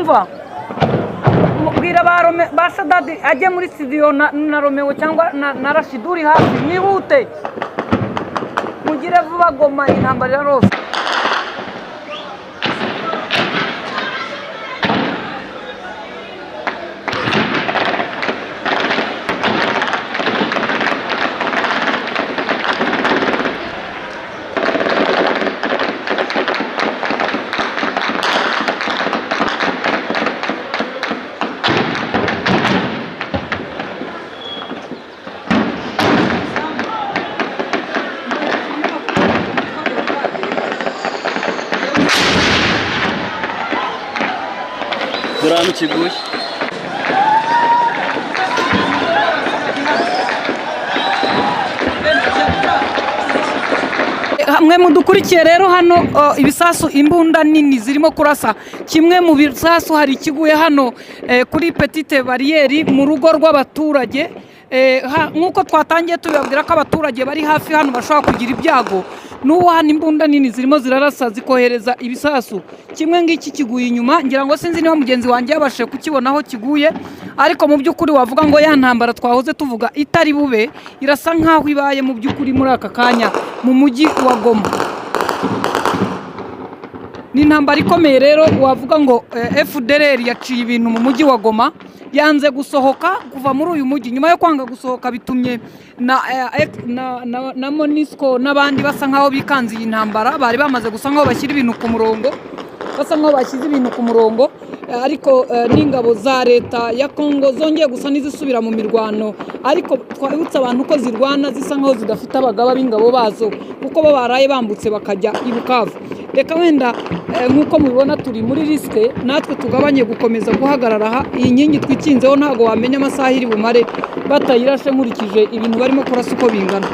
umva bwira ba Sadadi ajye muri studio na Romeo cyangwa na Rashiduri hafi mwihute mugire vuba Goma intambara ya Rose. Durağını çıkmış. Hamwe mudukurikiye rero hano ibisasu imbunda nini zirimo kurasa kimwe mu bisasu hari ikiguye hano kuri Petite Barriere mu rugo rw'abaturage nkuko twatangiye tubabwira ko abaturage bari hafi hano bashobora kugira ibyago n'uwo hano imbunda nini zirimo zirarasa zikohereza ibisasu kimwe ngiki kiguye inyuma ngira ngo sinzi niba mugenzi wanjye yabashe kukibona aho kiguye ariko mu by'ukuri wavuga ngo ya ntambara twahoze tuvuga itari bube irasa nkaho ibaye mu by'ukuri muri aka kanya mu mujyi wa Goma. Ni intambara ikomeye rero wavuga ngo FDLR yaciye ibintu mu mujyi wa Goma yanze gusohoka kuva muri uyu mujyi nyuma yo kwanga gusohoka bitumye na Monisco n'abandi basa nkaho bikanze iyi ntambara bari bamaze gusa nkaho bashyira ibintu ku murongo basa nkaho bashyize ibintu ku murongo ariko n'ingabo za leta ya Kongo zongeye gusa n'izisubira mu mirwano ariko twabutse abantu ko zirwana zisa nkaho zidafite abagaba b'ingabo bazo kuko bo baraye bambutse bakajya i Bukavu. Reka wenda nkuko mubibona turi muri riske natwe tugabanye gukomeza guhagarara aha iyi nkingi twikinzeho ntago wamenya amasaha iri bumare batayirashe nkurikije ibintu barimo kurasa uko bingana.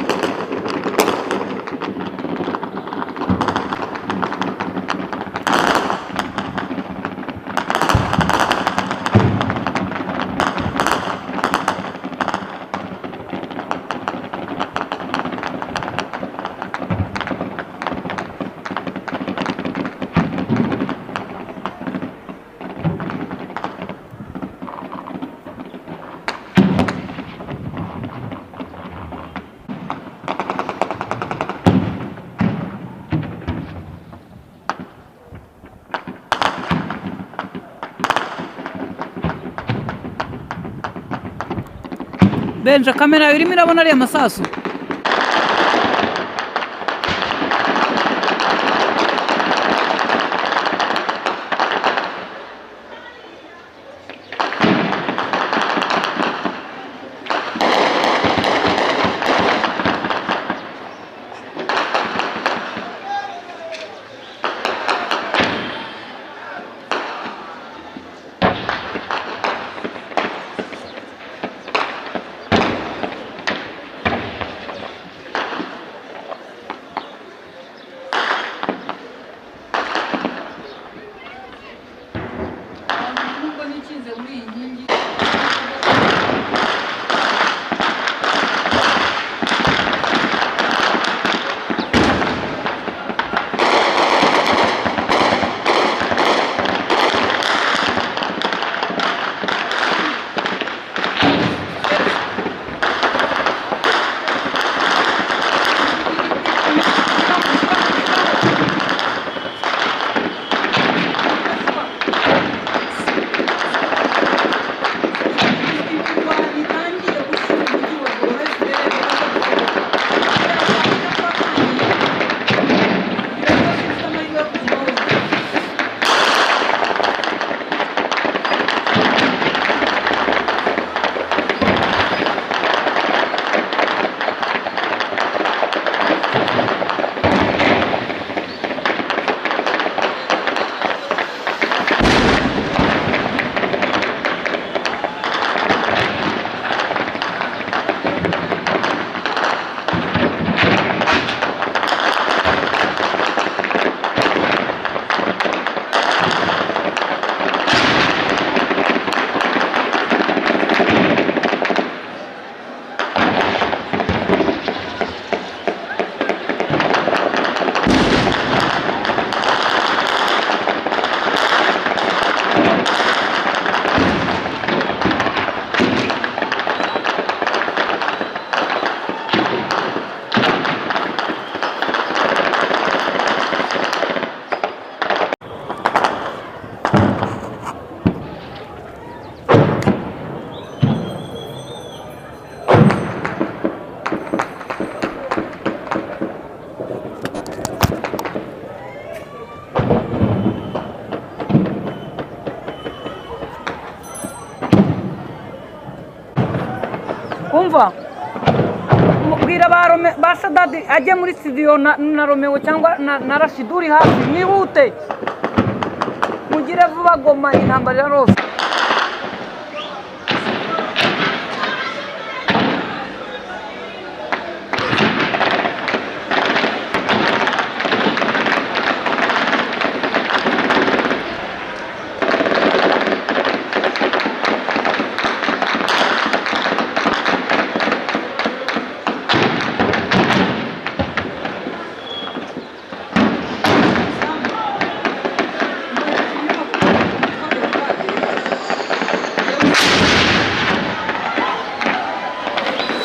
Benja kamera irimo irabona ari amasasu. ambasadadi ajye muri studio na Romeo cyangwa na Rashid uri hafi mwihute mugire vuba Goma intambara yarose.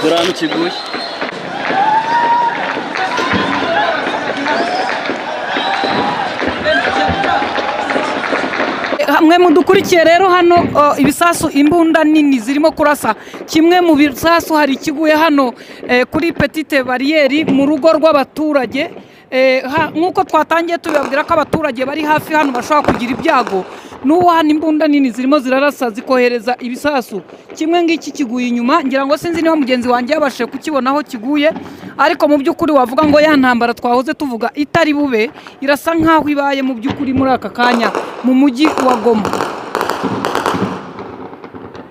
Durano kiguye hamwe mudukurikiye rero hano ibisasu imbunda nini zirimo kurasa kimwe mu bisasu hari kiguye hano kuri Petite Barriere mu rugo rw'abaturage nkuko twatangiye tubabwira ko abaturage bari hafi hano bashobora kugira ibyago n'uwo hano imbunda nini zirimo zirarasa zikohereza ibisasu kimwe ngiki kiguye inyuma ngira ngo sinzi niba mugenzi wanjye yabashe kukibona aho kiguye ariko mu by'ukuri wavuga ngo ya ntambara twahoze tuvuga itari bube irasa nkaho ibaye mu by'ukuri muri aka kanya mu mujyi wa Goma.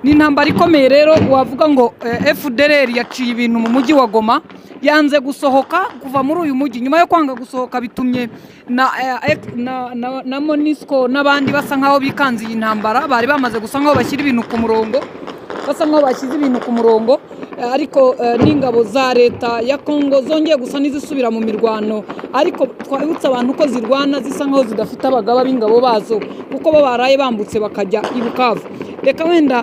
Ni intambara ikomeye rero wavuga ngo FDLR yaciye ibintu mu mujyi wa Goma yanze gusohoka kuva muri uyu mujyi nyuma yo kwanga gusohoka bitumye na Monisco n'abandi basa nkaho bikanze iyi ntambara bari bamaze gusa nkaho bashyira ibintu ku murongo basa nkaho bashyize ibintu ku murongo ariko n'ingabo za leta ya Congo zongeye gusa n'izisubira mu mirwano ariko twabutsa abantu ko zirwana zisa nkaho zidafite abagaba b'ingabo bazo kuko bo baraye bambutse bakajya i Bukavu. Reka wenda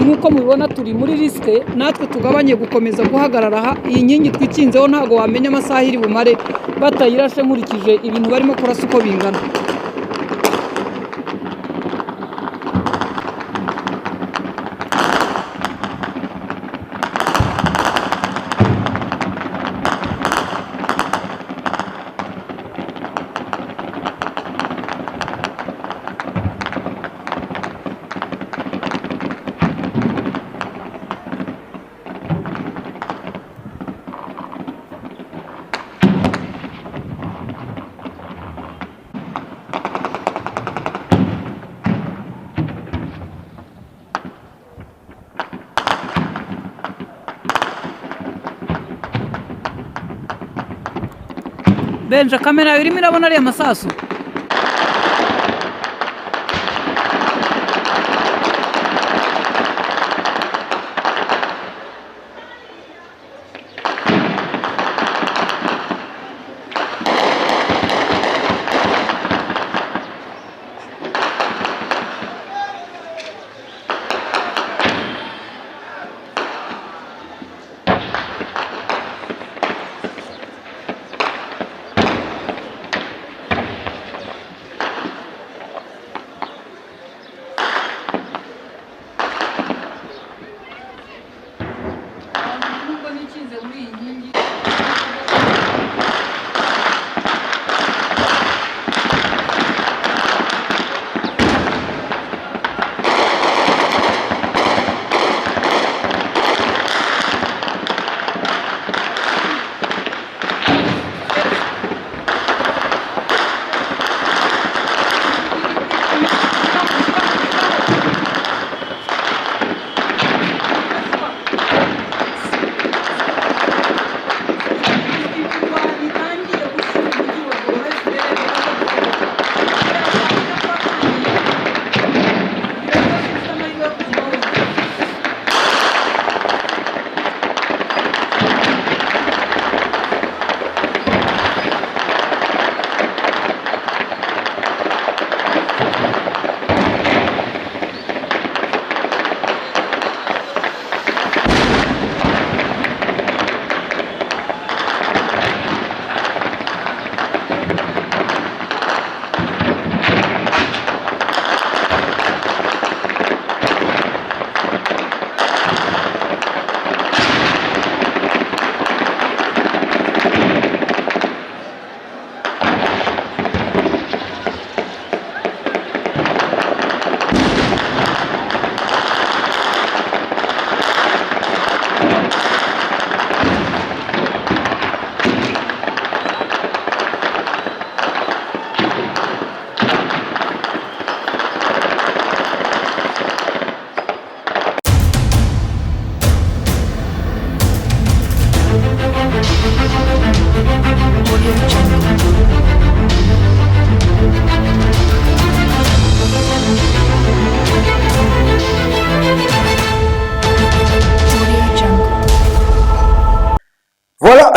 nkuko mubibona turi muri risque natwe tugabanye gukomeza guhagarara aha iyi nkingi twikinzeho ntago wamenya amasaha iri bumare batayirashe nkurikije ibintu barimo kurasa uko bingana. Benja kamera irimo irabona ari amasasu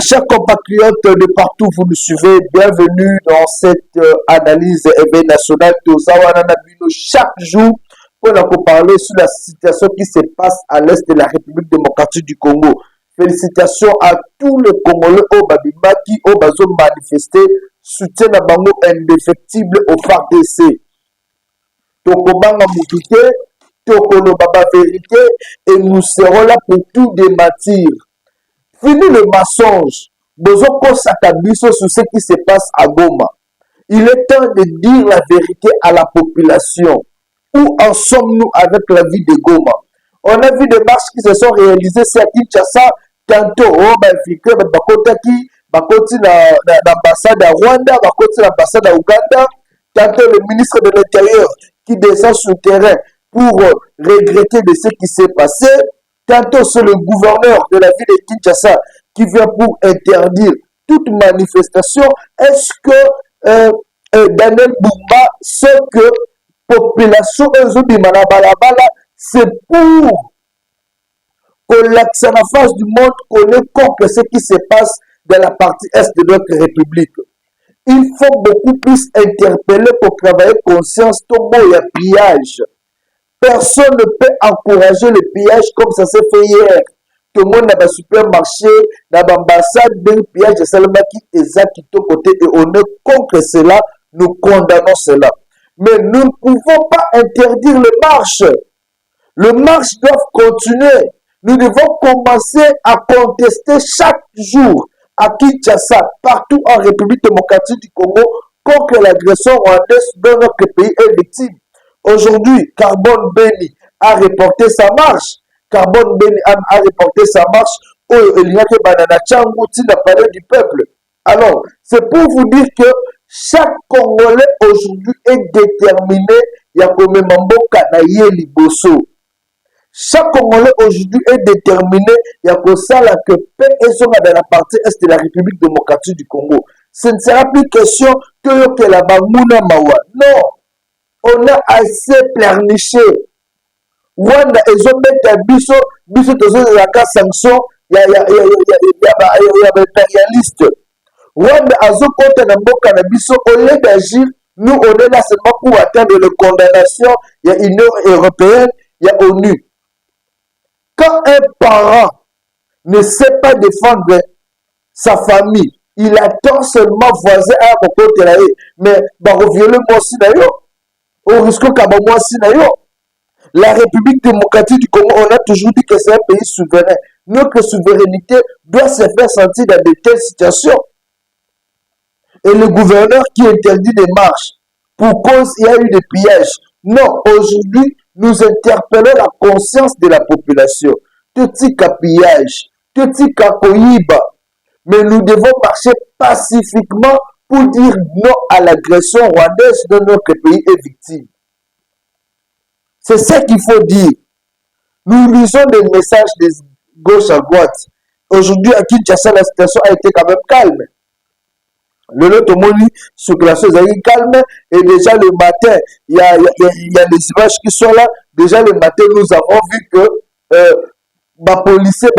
Chers compatriotes de partout, vous nous suivez. Bienvenue dans cette analyse éveil national de Zawana Nabino chaque jour pour parler sur la situation qui se passe à l'est de la République démocratique du Congo. Félicitations à tous les Congolais au Babima qui ont manifesté soutien à Bango indéfectible au FARDC. Tokobanga Moukite, Tokolo Baba Vérité, et nous serons là pour tout démentir. Fini le mensonge. Bozoko Sakabiso sur ce qui se passe à Goma. Il est temps de dire la vérité à la population. Où en sommes-nous avec la vie de Goma? On a vu des marches qui se sont réalisées à Kinshasa. Tantôt, Bakotaki, Bakoti l'ambassade à Rwanda, Bakoti l'ambassade à Ouganda. Tantôt, le ministre de l'Intérieur qui descend sur le terrain pour regretter de ce qui s'est passé. Tantôt, c'est le gouverneur de la ville de Kinshasa qui vient pour interdire toute manifestation. Est-ce que Daniel Bumba, ce que la population c'est pour que l'accès à la face du monde connaît que ce qui se passe dans la partie est de notre République? Il faut beaucoup plus interpeller pour travailler conscience de pillage. Personne ne peut encourager le pillage comme ça s'est fait hier. Tout le monde dans le supermarché, dans l'ambassade, le pillage de Salama qui est exact qui est côté et on est contre cela, nous condamnons cela. Mais nous ne pouvons pas interdire le marche. Le marche doit continuer. Nous devons commencer à contester chaque jour à Kinshasa, partout en République démocratique du Congo, contre l'agression rwandaise dans notre pays est victime. Aujourd'hui, Carbone Beni a reporté sa marche. Carbone Beni a reporté sa marche au Eliake Banana Tchangouti n'a parlé du peuple. Alors, c'est pour vous dire que chaque Congolais aujourd'hui est déterminé. Yakome Mamboka na Yeli Bosso. Chaque Congolais aujourd'hui est déterminé. Yakosala que paix et son dans la partie est de la République démocratique du Congo. Ce ne sera plus question que la Bamuna Mawa. Non. On a assez pleurniché. Rwanda, ils ont mis un biso de la sanction, il y a impérialiste. Rwanda, ils ont compté dans le biso, au lieu d'agir, nous, on est là seulement pour atteindre les condamnations. Il y a Union européenne, il y a ONU. Quand un parent ne sait pas défendre sa famille, il attend seulement voisin à un côté, mais il va violer moi aussi d'ailleurs. Au risque que la République démocratique du Congo, on a toujours dit que c'est un pays souverain. Notre souveraineté doit se faire sentir dans de telles situations. Et le gouverneur qui interdit les marches pour cause il y a eu des pillages. Non, aujourd'hui, nous interpellons la conscience de la population. Tout pillage, tout koyiba. Mais nous devons marcher pacifiquement pour dire non à l'agression rwandaise dont notre pays est victime. C'est ça qu'il faut dire. Nous lisons des messages de gauche à droite. Aujourd'hui, à Kinshasa, la situation a été quand même calme. Le Lotomoni, circulation est calme. Et déjà le matin, il y a les images qui sont là. Déjà le matin, nous avons vu que les policiers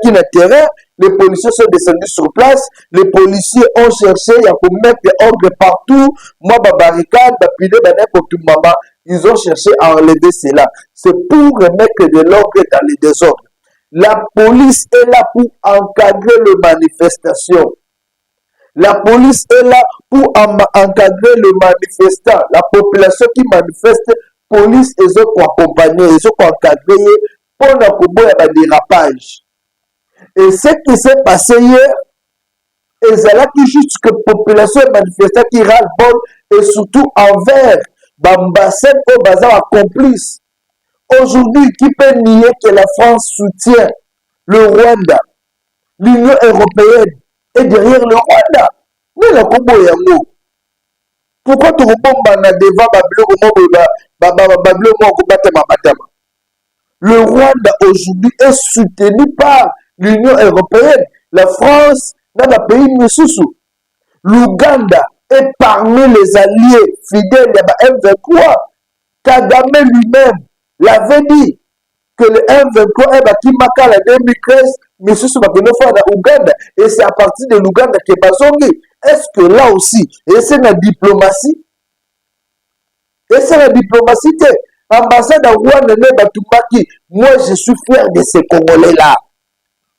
qui ont terrain, les policiers sont descendus sur place, les policiers ont cherché, il y a pour mettre des ordres partout, moi, barricade, ils ont cherché à enlever cela. C'est pour remettre de l'ordre dans les désordres. La police est là pour encadrer les manifestations. La police est là pour encadrer les manifestants. La population qui manifeste, police, ils ont accompagné, ils ont encadré pour un dérapage. Et ce qui s'est passé hier, et c'est là que juste que la population et manifestants qui râlent bon, et surtout envers l'ambassade au bazar complice. Aujourd'hui, qui peut nier que la France soutient le Rwanda, l'Union européenne est derrière le Rwanda? Mais le Congo est un mot. Pourquoi tu rebondis devant le Rwanda aujourd'hui est soutenu par l'Union européenne, la France, dans le pays Missoussou. L'Ouganda est parmi les alliés fidèles de M23. Kagame lui-même l'avait dit. que le M23 est qui marque la 2013, mais ce sont en Ouganda. Et c'est à partir de l'Ouganda que Bazongi. Est-ce que là aussi, et c'est la diplomatie, et c'est la diplomatie, ambassade à Rwanda, moi je suis fier de ces Congolais-là.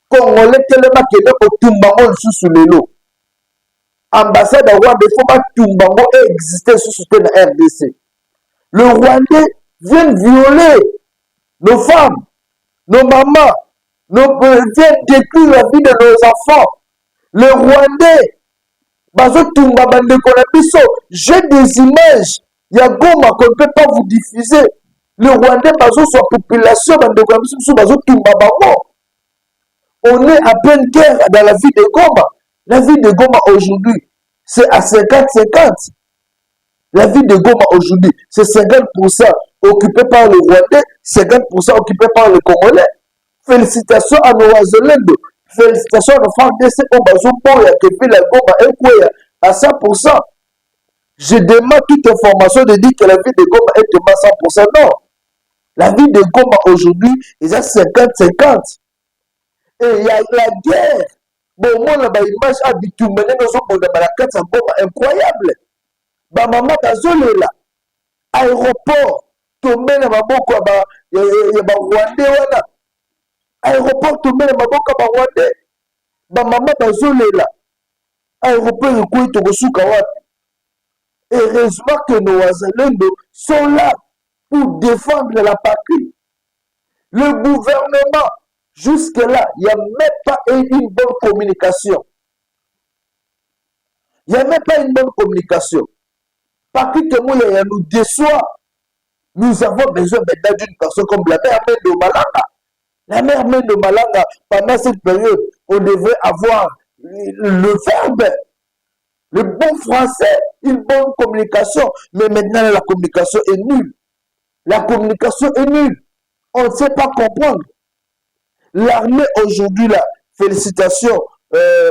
Congolais tellement que nous Tumbango sous le lot. Ambassade à Rwanda, il faut pas Tumbango exister sous la RDC. Le Rwandais vient violer nos femmes, nos mamans, viennent détruire la vie de nos enfants. Le Rwandais, j'ai des images, il y a Goma qu'on ne peut pas vous diffuser. Le Rwandais, sa population, on est à pleine guerre dans la vie de Goma. La vie de Goma aujourd'hui, c'est à 50-50. La vie de Goma aujourd'hui, c'est 50% occupé par le Rwandais, 50% occupé par le Congolais. Félicitations à nos Azolendo. Félicitations à nos femmes de ce Obazopoya qui fait la Goma et à 100%. Je demande toute information de dire que la vie de Goma est de 100%. Non. La vie de Goma aujourd'hui est à 50-50. Et il y a la guerre. Bon, moi, là, l'image a bitumé dans la carte Goma incroyable. Maman Kazolela, aéroport, tombé dans ma boca, il y a Rwandais, aéroport tombé dans ma boca, Rwandais. Maman Kazolela, aéroport, il y a et heureusement que nos Azalendo sont là pour défendre la patrie. Le gouvernement, jusque-là, il n'y a même pas une bonne communication. Il n'y a même pas une bonne communication. Parce que moi, il nous déçoit. Nous avons besoin maintenant d'une personne comme la mère Mendo Malanga. La mère Mendo Malanga, pendant cette période, on devrait avoir le verbe, le bon français, une bonne communication. Mais maintenant, la communication est nulle. La communication est nulle. On ne sait pas comprendre. L'armée aujourd'hui, là, félicitations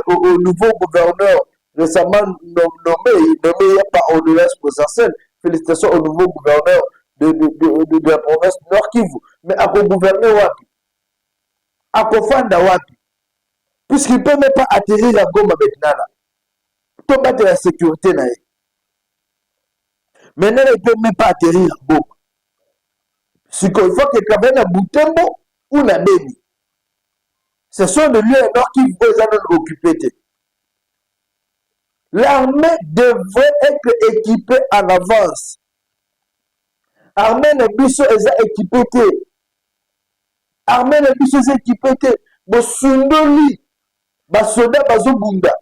au nouveau gouverneur récemment nommé par ordonnance présidentielle. Félicitations au nouveau gouverneur de la province Nord Kivu. Mais à gouverner Wapi, à Kofanda Wapi, puisqu'il ne peut même pas atterrir à Goma maintenant. Pour battre la sécurité. Maintenant, il ne peut même pas atterrir à Goma. Il faut que quand même à Boutembo ou à Beni. Ce sont les lieux nord qui vont occuper. L'armée devrait être équipée en avance. L'armée n'est plus équipée. L'armée n'est plus équipée. Bosundoli, basoda bazobunda.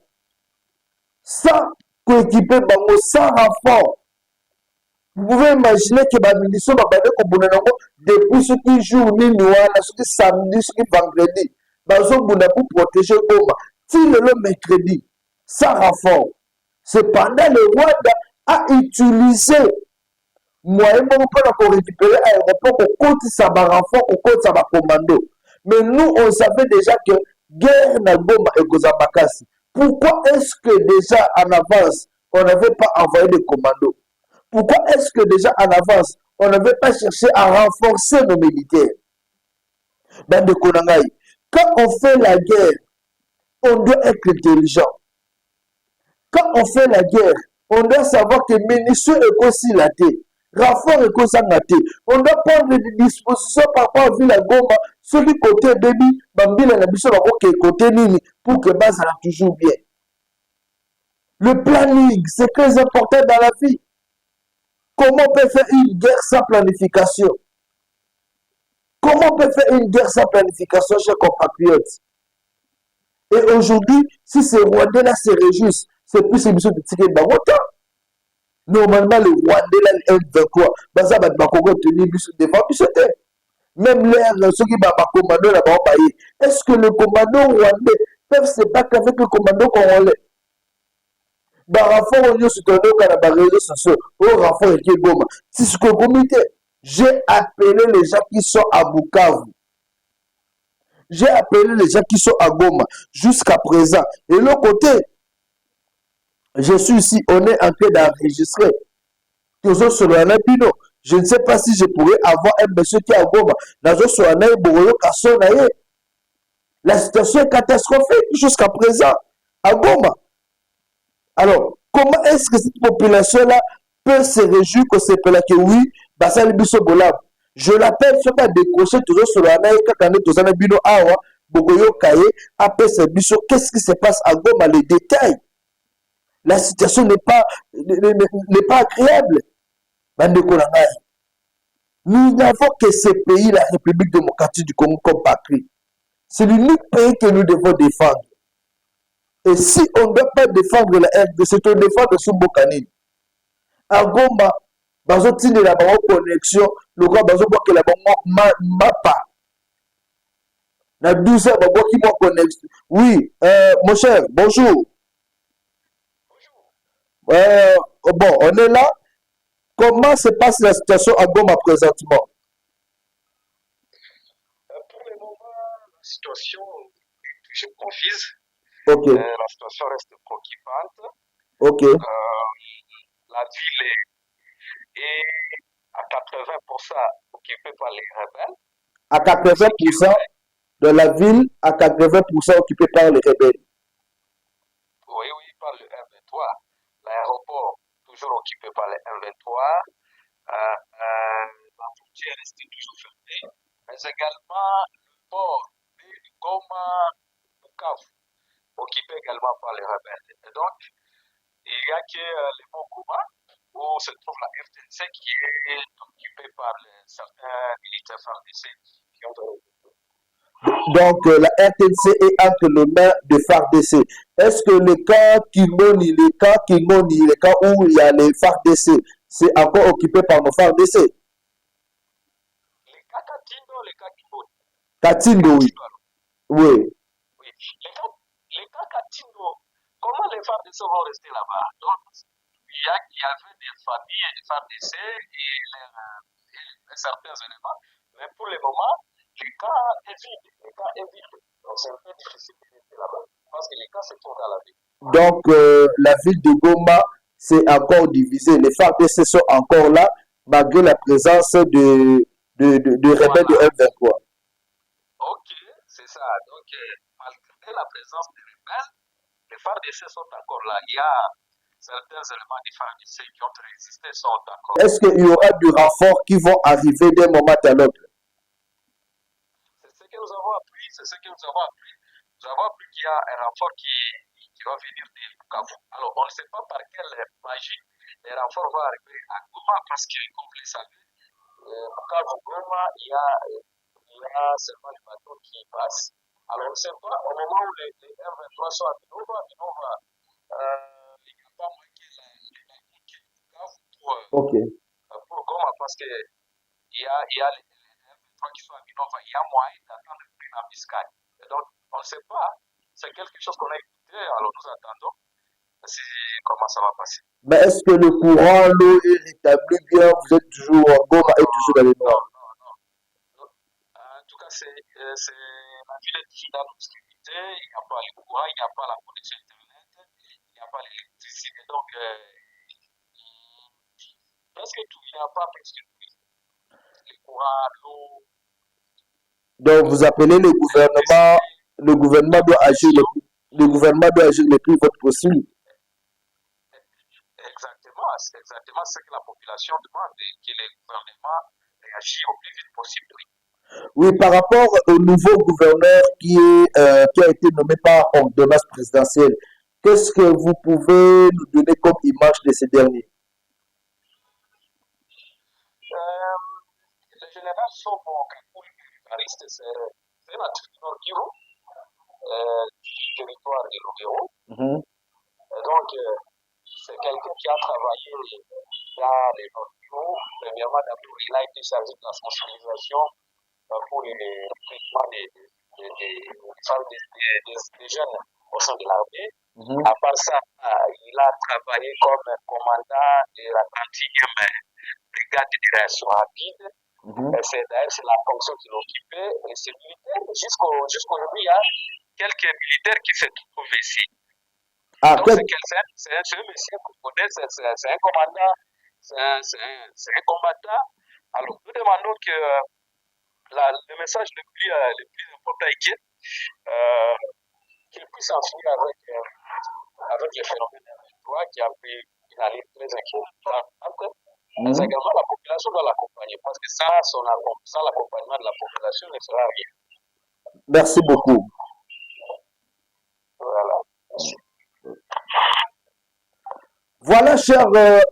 Sans coéquiper, sans renfort. Vous pouvez imaginer que les munitions depuis ce qui joue, ce qui samedi, ce qui vendredi, pour protéger Goma. Si le mercredi, sans renfort, cependant le Rwanda a utilisé moyen pour récupérer l'aéroport pour compter sa renfort, pour compter sa commando. Mais nous, on savait déjà que guerre na Goma et Gozambakasi. Pourquoi est-ce que déjà en avance, on n'avait pas envoyé des commandos? Pourquoi est-ce que déjà en avance, on n'avait pas cherché à renforcer nos militaires? Ben de Konangaï, quand on fait la guerre, on doit être intelligent. Quand on fait la guerre, on doit savoir que munitions est aussi la tête. Renfort est aussi la tête. On doit prendre des dispositions par rapport à la Goma, ceux qui côté baby, Bambila la mission côté Nini, pour que base a toujours bien. Le planning, c'est très important dans la vie. Comment on peut faire une guerre sans planification? Comment on peut faire une guerre sans planification, chers compatriotes? Et aujourd'hui, si ces Rwandais-là se réjouissent, c'est plus une mission de tirer dans autant. Normalement, le Rwandais, là, le M23, ça va être tenir devant pichoter. Même ceux qui vont commando là-bas, est-ce que le commando rwandais peut se battre avec le commando congolais? Renfort au sur les réseaux sociaux, au renfort et Goma. C'est ce que le comité. J'ai appelé les gens qui sont à Bukavu. J'ai appelé les gens qui sont à Goma jusqu'à présent. Et l'autre côté, je suis ici, on est en train d'enregistrer. Toujours sur le Pino. Je ne sais pas si je pourrais avoir un monsieur qui est à Goma. La situation est catastrophique jusqu'à présent à Goma. Alors, comment est-ce que cette population-là peut se réjouir que c'est que oui, Basal Biso Bolab? Je l'appelle, ce pas décrocher toujours sur la naïka quand on est bino awa, Bogoyo Kaye, après ce biso, qu'est-ce qui se passe à Goma, les détails? La situation n'est pas agréable. Nous n'avons que ce pays, la République démocratique du Congo, comme patrie. C'est l'unique pays que nous devons défendre. Et si on ne doit pas défendre la RDC, c'est on défend le Sumbokanine. À Goma, bazoti de la connexion, le gars bazobo que la mapa. Na 12 heures, bazobo qui m'a connexion. Oui, mon cher, bonjour. Bon, on est là. Comment se passe la situation à Goma présentement? Pour le moment, la situation est toujours confuse. Ok. La situation reste préoccupante. Ok. La ville est à 80% occupée par les rebelles. À 80% de la ville, à 80% occupée par les rebelles. Oui, par le M23. L'aéroport, toujours occupé par le M23. La frontière reste toujours fermée. Mais également le port de Goma, Bukavu, occupé également par les rebelles. Et donc, il y a que le mont Goma, où se trouve la FTC qui est occupée par certains militaires FARDC qui ont Donc, la RTC est entre les mains de FARDC. Est-ce que le camp Kimoni, les camps où il y a les FARDC, c'est encore occupé par nos FARDC? Les cas Katindo, les cas Kimoni. Katindo, oui. Oui. Les cas Katindo, comment les FARDC vont rester là-bas? Donc, il y avait des familles et des FARDC et certains éléments, mais pour le moment, le cas est vide. Donc, c'est un peu difficile de rester là-bas parce que les cas se trouvent dans la ville. Donc, la ville de Goma, c'est encore divisé. Les FARDC sont encore là, malgré la présence de rebelles de M23. Ok, c'est ça. Donc, malgré la présence des rebelles, les FARDC sont encore là. Il y a certains éléments des FARDC qui ont résisté, sont encore. Est-ce qu'il y aura du renfort qui vont arriver d'un moment à l'autre? C'est ce que nous avons appris. Nous avons appris qu'il y a un renfort qui va venir de Bukavu. Alors, on ne sait pas par quelle magie les renforts vont arriver à Goma parce que, comme vous le savez, Bukavu, Goma, il y a seulement les bateaux qui passent. Alors, on ne sait pas, au moment où les M23 sont à Minova, il n'y a pas moins que les bateaux qui pour Goma parce que il y a les M23 qui sont à Minova, il y a moyen d'attendre le prix à Biscay. Et donc, on ne sait pas, c'est quelque chose qu'on a écouté, alors nous attendons comment ça va passer. Mais est-ce que le courant, l'eau est rétabli bien? Vous êtes toujours en Goma et toujours dans les Noirs? Non. En tout cas, c'est la ville est toujours dans l'obscurité, il n'y a pas le courant, il n'y a pas la connexion Internet, il n'y a pas l'électricité, donc presque tout, il n'y a pas presque tout. Le courant, l'eau. Donc, vous appelez le gouvernement doit agir le plus vite possible. Exactement, c'est exactement ce que la population demande, que le gouvernement réagisse au plus vite possible. Oui, par rapport au nouveau gouverneur qui a été nommé par ordonnance présidentielle, qu'est-ce que vous pouvez nous donner comme image de ce dernier? Le général Sobo Kakuli, c'est un entrepreneur du territoire de Lubero. Donc, c'est quelqu'un qui a travaillé dans les Nord-Kivu. Premièrement, d'abord, il a été chargé de la sensibilisation pour le traitement des jeunes au sein de l'armée. À part ça, il a travaillé comme commandant de la 31e brigade de réaction rapide. C'est la fonction qu'il occupait. Et c'est militaire. Jusqu'aujourd'hui, il y a quelques militaires qui se trouvent ici. Donc, c'est un monsieur qu'on connaît, c'est un commandant c'est un combattant. Alors, nous demandons que le message le plus important est qu'il puisse en finir avec les phénomènes qui a pris une allure très inquiétante. Mais également, la population doit l'accompagner parce que sans l'accompagnement de la population, ne sera rien. Merci beaucoup. Voilà. Voilà, chers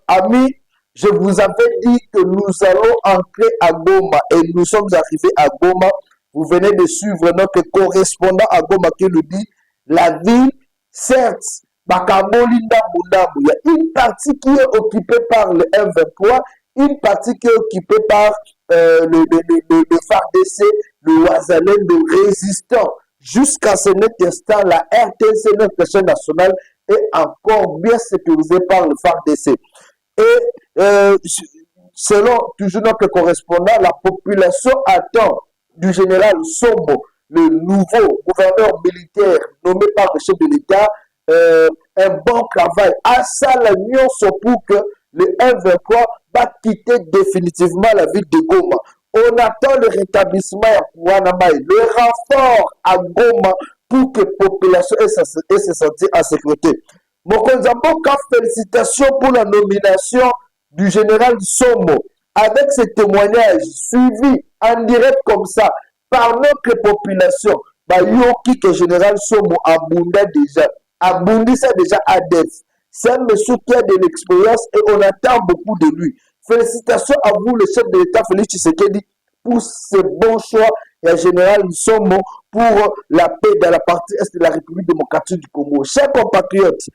amis, je vous avais dit que nous allons entrer à Goma et nous sommes arrivés à Goma. Vous venez de suivre notre correspondant à Goma qui nous dit la ville, certes, Bakamboli Ndambu. Il y a une partie qui est occupée par le M23, une partie qui est occupée par le FARDC, le Ouazalène, le résistant. Jusqu'à ce net instant, la RTC, notre chaîne nationale, est encore bien sécurisée par le FARDC. Et selon toujours notre correspondant, la population attend du général Sombo, le nouveau gouverneur militaire nommé par le chef de l'État, un bon travail. À ça, l'union pour que le M23 va quitter définitivement la ville de Goma. On attend le rétablissement à Kouanamaï, le renfort à Goma pour que la population ait se sentir en sécurité. Mokonzamboka, félicitations pour la nomination du général Somo. Avec ce témoignage suivi en direct comme ça par notre population, Yoki que général Somo abunda déjà. Abundi ça déjà à Def. C'est un monsieur qui a de l'expérience et on attend beaucoup de lui. Félicitations à vous, le chef de l'État, Félix Tshisekedi, pour ce bon choix et à général Somo pour la paix dans la partie est de la République démocratique du Congo. Chers compatriotes,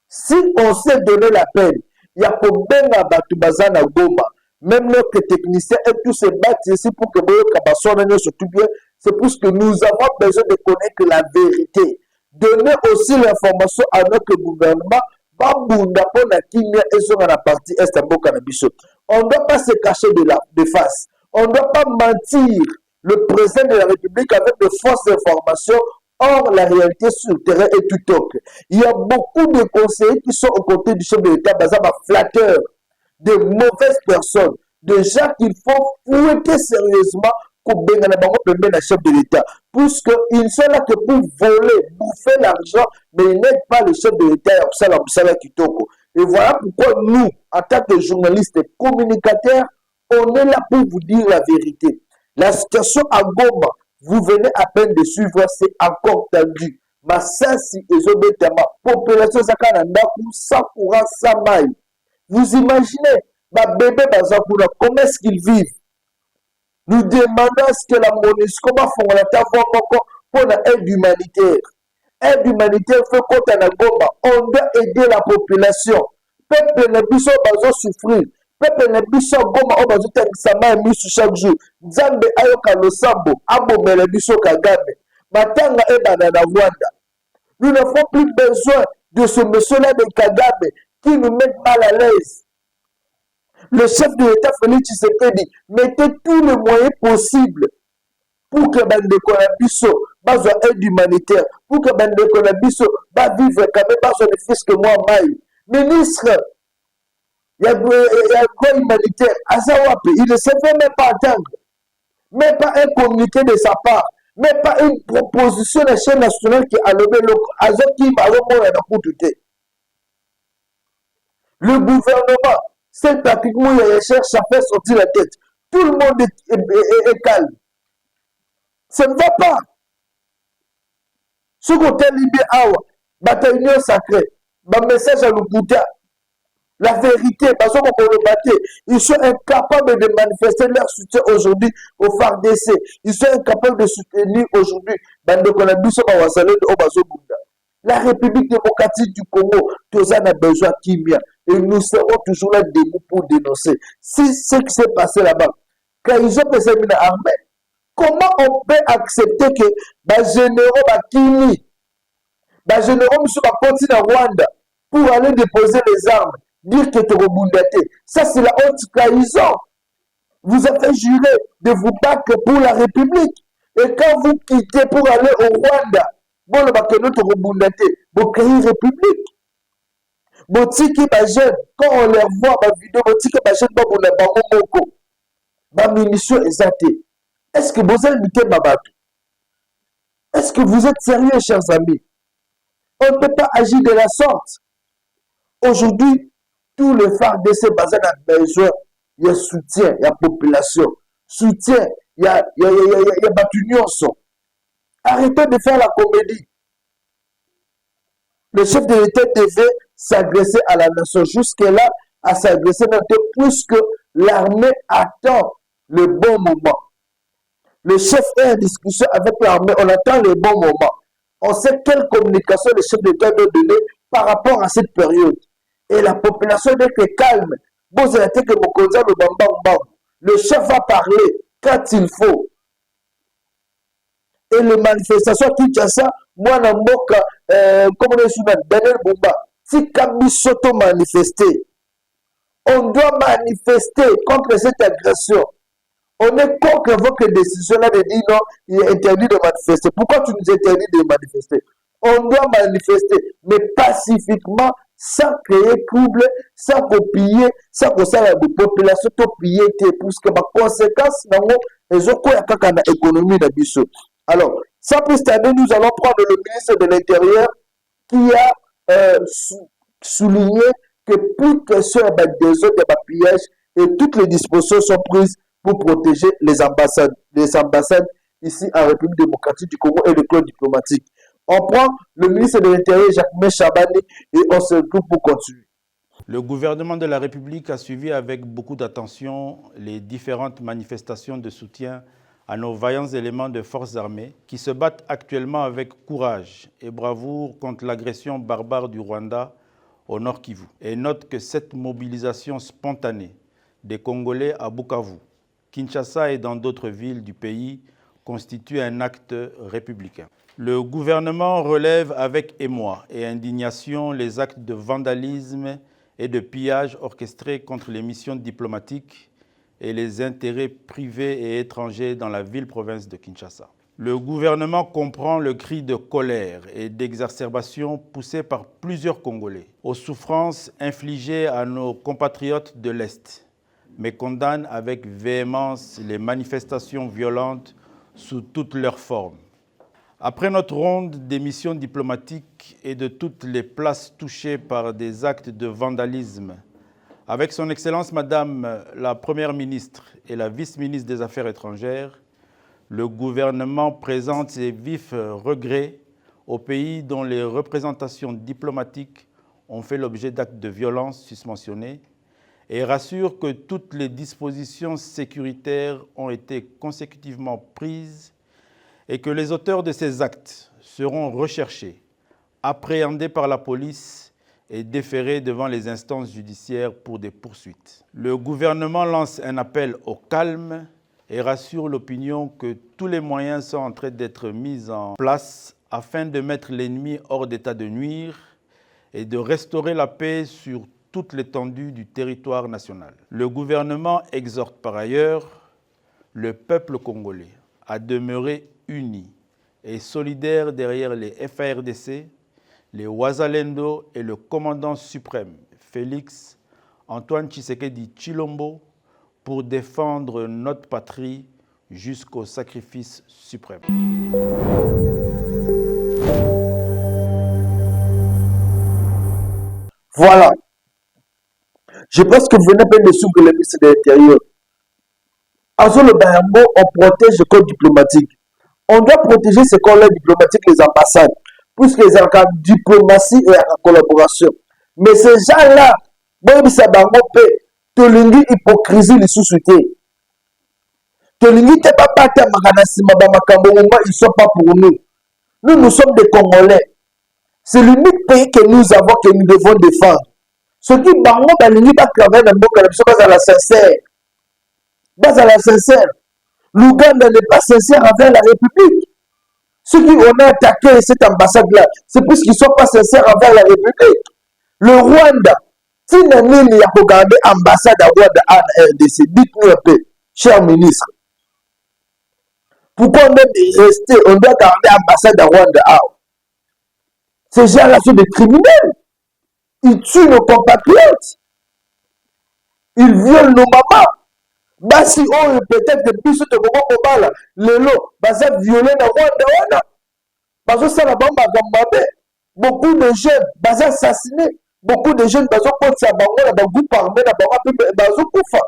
si on s'est donné la peine, il y a pour Benga Batubazana Goma, même notre technicien et tous se battent ici pour que Boyo Kabasson surtout bien, c'est pour ce que nous avons besoin de connaître la vérité. Donner aussi l'information à notre gouvernement, Bambunda pour la Kimia et sur la partie est à Bokanabiso. On ne doit pas se cacher de face. On ne doit pas mentir le président de la République avec de fausses informations. Or, la réalité sur le terrain est tout autre. Il y a beaucoup de conseillers qui sont aux côtés du chef de l'État, Bazaba flatteurs, de mauvaises personnes, de gens qu'il faut fouetter sérieusement pour bien le chef de l'État. Puisqu'ils sont là que pour voler, bouffer l'argent, mais ils n'aident pas le chef de l'État, et voilà pourquoi nous, en tant que journalistes et communicateurs, on est là pour vous dire la vérité. La situation à Goma, vous venez à peine de suivre, c'est encore tendu. Massassi et Zobetama, population Zakananda, sans courant, sans maille. Vous imaginez, ma bébé Bazakura, comment est-ce qu'ils vivent? Nous demandons à ce que la MONUSCO va faire la table pour l'aide humanitaire. Aide humanitaire fait compte à la Goma. On doit aider la population. Peuple ne peut pas souffrir. Peuple ne peut pas Goma, on va dire que ça m'a mis chaque jour. Zambe ayoka losambo, abo melebiso kagame. Matanga et banana Rwanda. Nous n'avons plus besoin de ce monsieur-là de Kagame qui nous met mal à l'aise. Le chef de l'État, Félix Tshisekedi, mettez tous les moyens possibles pour que Bande Konabiso bazo aide humanitaire, pour que Bande Konabiso va vivre quand même bazo de fils que moi, Maï. Ministre, il y a quoi humanitaire? Azawape, il ne se fait même pas entendre. Même pas un communiqué de sa part. Même pas une proposition de la chaîne nationale qui a levé le Azoki Baromo et la. Le gouvernement, c'est pratiquement les recherches, ça fait sortir la tête. Tout le monde est calme. Ça ne va pas. Ce côté libé, bataillon sacré, ma message à l'Ukuta, la vérité, parce qu'on le battre, ils sont incapables de manifester leur soutien aujourd'hui au FARDC. Ils sont incapables de soutenir aujourd'hui la République démocratique du Congo. Tous en a besoin Kimia. Et nous serons toujours là debout pour dénoncer. Si ce qui s'est passé là-bas, quand ils ont fait une armée, comment on peut accepter que les généraux Kimi, les généraux continuent à Rwanda pour aller déposer les armes, dire que tu es ça c'est la haute trahison. Vous avez juré de vous battre pour la République. Et quand vous quittez pour aller au Rwanda, vous créez une République. Botiki ba jeune, quand on les voit ma vidéo, botiki ba jeune ba buna bango moko. Ba munition exacte. Est-ce que vous avez mis Mabatou? Est-ce que vous êtes sérieux, chers amis? On ne peut pas agir de la sorte. Aujourd'hui, tous les FARDC basés dans besoin, il y a soutien, il y a population. Soutien, il y a battu. Arrêtez de faire la comédie. Le chef de l'État devait s'agresser à la nation. Jusque-là, à s'agresser, puisque l'armée attend le bon moment. Le chef est en discussion avec l'armée, on attend le bon moment. On sait quelle communication le chef d'État doit donner par rapport à cette période. Et la population doit être calme. Le chef va parler quand il faut. Et les manifestations qui tient ça, moi, dans mon cas, comme on est sur Daniel Bumba, si Kabi s'auto-manifester, on doit manifester contre cette agression. On est contre votre décision-là de dire non, il est interdit de manifester. Pourquoi tu nous interdis de manifester? On doit manifester, mais pacifiquement, sans créer trouble, sans copier, sans que ça la population soit pillée, pour que ma conséquence, ils ont quoi à l'économie de Bissau. Alors, sans plus tarder, nous allons prendre le ministre de l'Intérieur qui a souligné que plus question des autres de pillage et toutes les dispositions sont prises pour protéger les ambassades ici en République démocratique du Congo et le club diplomatique. On prend le ministre de l'Intérieur, Jacques Chabani, et on se retrouve pour continuer. Le gouvernement de la République a suivi avec beaucoup d'attention les différentes manifestations de soutien à nos vaillants éléments de forces armées qui se battent actuellement avec courage et bravoure contre l'agression barbare du Rwanda au Nord Kivu. Et note que cette mobilisation spontanée des Congolais à Bukavu, Kinshasa et dans d'autres villes du pays constitue un acte républicain. Le gouvernement relève avec émoi et indignation les actes de vandalisme et de pillage orchestrés contre les missions diplomatiques et les intérêts privés et étrangers dans la ville-province de Kinshasa. Le gouvernement comprend le cri de colère et d'exacerbation poussé par plusieurs Congolais aux souffrances infligées à nos compatriotes de l'Est, mais condamne avec véhémence les manifestations violentes sous toutes leurs formes. Après notre ronde des missions diplomatiques et de toutes les places touchées par des actes de vandalisme, avec son Excellence Madame la Première ministre et la Vice-ministre des Affaires étrangères, le gouvernement présente ses vifs regrets aux pays dont les représentations diplomatiques ont fait l'objet d'actes de violence susmentionnés et rassure que toutes les dispositions sécuritaires ont été consécutivement prises et que les auteurs de ces actes seront recherchés, appréhendés par la police et déférés devant les instances judiciaires pour des poursuites. Le gouvernement lance un appel au calme et rassure l'opinion que tous les moyens sont en train d'être mis en place afin de mettre l'ennemi hors d'état de nuire et de restaurer la paix sur toute l'étendue du territoire national. Le gouvernement exhorte par ailleurs le peuple congolais à demeurer unis et solidaires derrière les FARDC, les Wazalendo et le commandant suprême, Félix Antoine Tshisekedi Tshilombo, pour défendre notre patrie jusqu'au sacrifice suprême. Voilà. Je pense que vous venez bien de suivre le ministre de l'Intérieur. En zone Bayango, on protège le corps diplomatique. On doit protéger ces corps-là diplomatiques, les ambassades, puisque les la diplomatie et la collaboration. Mais ces gens-là, même si Bango paie, Tolingi hypocrisie les sous-soutés. Tolingi t'es pas parti à Makanasi, Makambo, ils ne sont pas pour nous. Nous sommes des Congolais. C'est l'unique pays que nous avons, que nous devons défendre. Ce qui Bango, Balingi, va travailler dans le monde, c'est à la sincère. Bas à la sincère. L'Ouganda n'est pas sincère envers la République. Ceux qui ont attaqué cette ambassade-là, c'est parce qu'ils ne sont pas sincères envers la République. Le Rwanda, si nous avons regardé l'ambassade à Rwanda en RDC, dites-nous un peu, cher ministre, pourquoi on est resté, on doit garder l'ambassade à Rwanda? Ces gens-là sont des criminels. Ils tuent nos compatriotes. Ils violent nos mamans. Basi oyo peut-être biso tokoko kobala lelo baza violé na Rwanda wana bazosala bango makambo mabe. Beaucoup de jeunes baza assassinés, beaucoup de jeunes bazokotisa bango na bagroupe armé na bango mpe bazokufa.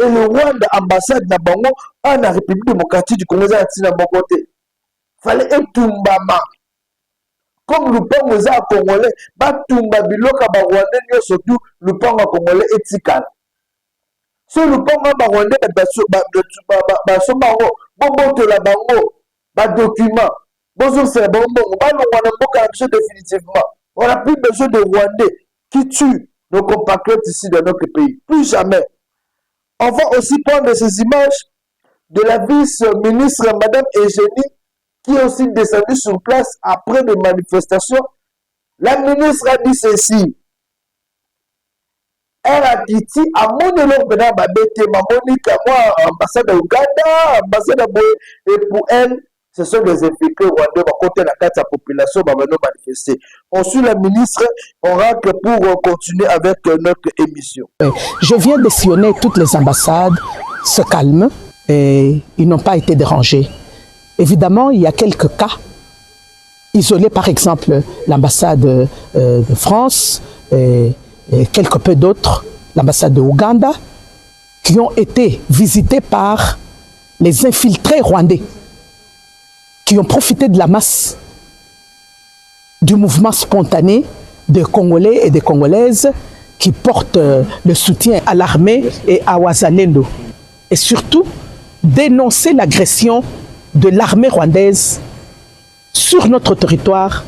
Et le Rwanda ambassade na bango na République démocratique du Congo eza ntina moko te. Fallait etumbama comme lupango eza congolais batumba biloka ba Rwandais nyonso tu lupango congolais etikala. So lupango ba Rwandais baso bango bobotola bango ba document bozosala bango bongo balongwa na mboka na biso définitivement. On n'a plus besoin de Rwandais qui tuent nos compatriotes ici dans notre pays. Plus jamais. On va aussi prendre ces images de la vice-ministre Madame Eugénie qui est aussi descendue sur place après des manifestations. La ministre a dit ceci. Elle a dit à mon élève maintenant babete Monique, moi ambassade d'Ouganda, ambassade de et pour elle ce sont des infiltrés rwandais à côté de la carte de la population va venir manifester. On suit la ministre, on rentre pour continuer avec notre émission. Je viens de sillonner toutes les ambassades, se calment et ils n'ont pas été dérangés. Évidemment, il y a quelques cas isolés, par exemple l'ambassade de France et quelque peu d'autres, l'ambassade de Ouganda, qui ont été visités par les infiltrés rwandais, qui ont profité de la masse du mouvement spontané des Congolais et des Congolaises qui portent le soutien à l'armée et à Wazalendo. Et surtout, dénoncer l'agression de l'armée rwandaise sur notre territoire,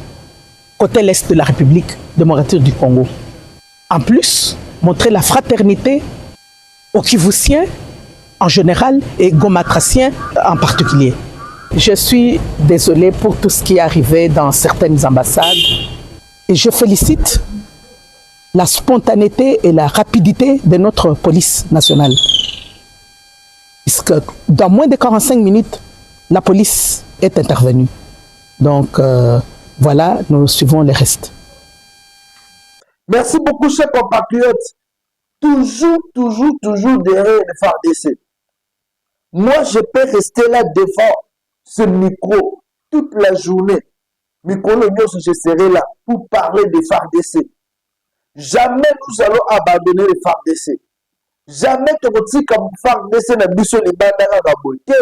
côté l'Est de la République démocratique du Congo. En plus, montrer la fraternité aux Kivussiens en général et Gomatraciens en particulier. Je suis désolé pour tout ce qui est arrivé dans certaines ambassades et je félicite la spontanéité et la rapidité de notre police nationale. Puisque dans moins de 45 minutes, la police est intervenue. Donc voilà, nous suivons le reste. Merci beaucoup, chers compatriotes. Toujours derrière le FARDC. Moi, je peux rester là devant ce micro toute la journée. Micro, je serai là pour parler de FARDC. Jamais nous allons abandonner le FARDC. Jamais tu vas comme FARDC na biso les bandana gabote.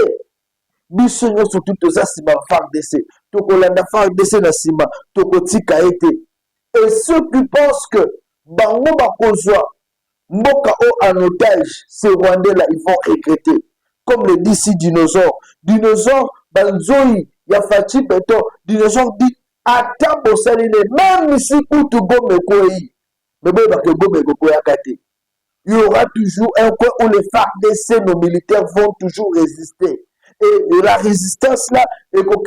Biso nyo surtout toza sima FARDC. Tokolanda FARDC na sima tokotika été. Et ceux qui pensent que bango bakozwa mboka en otage, ces Rwandais là ils vont regretter. Comme le dit si dinosaure. Dinosaure banzoi ya fachi beto. Dinosaure dit ata bosaline même si kutu gome koi. Mais bon ba ke gome ko ya kate. Il y aura toujours un coin où les FARDC, nos militaires vont toujours résister. Et la résistance là, et qu'on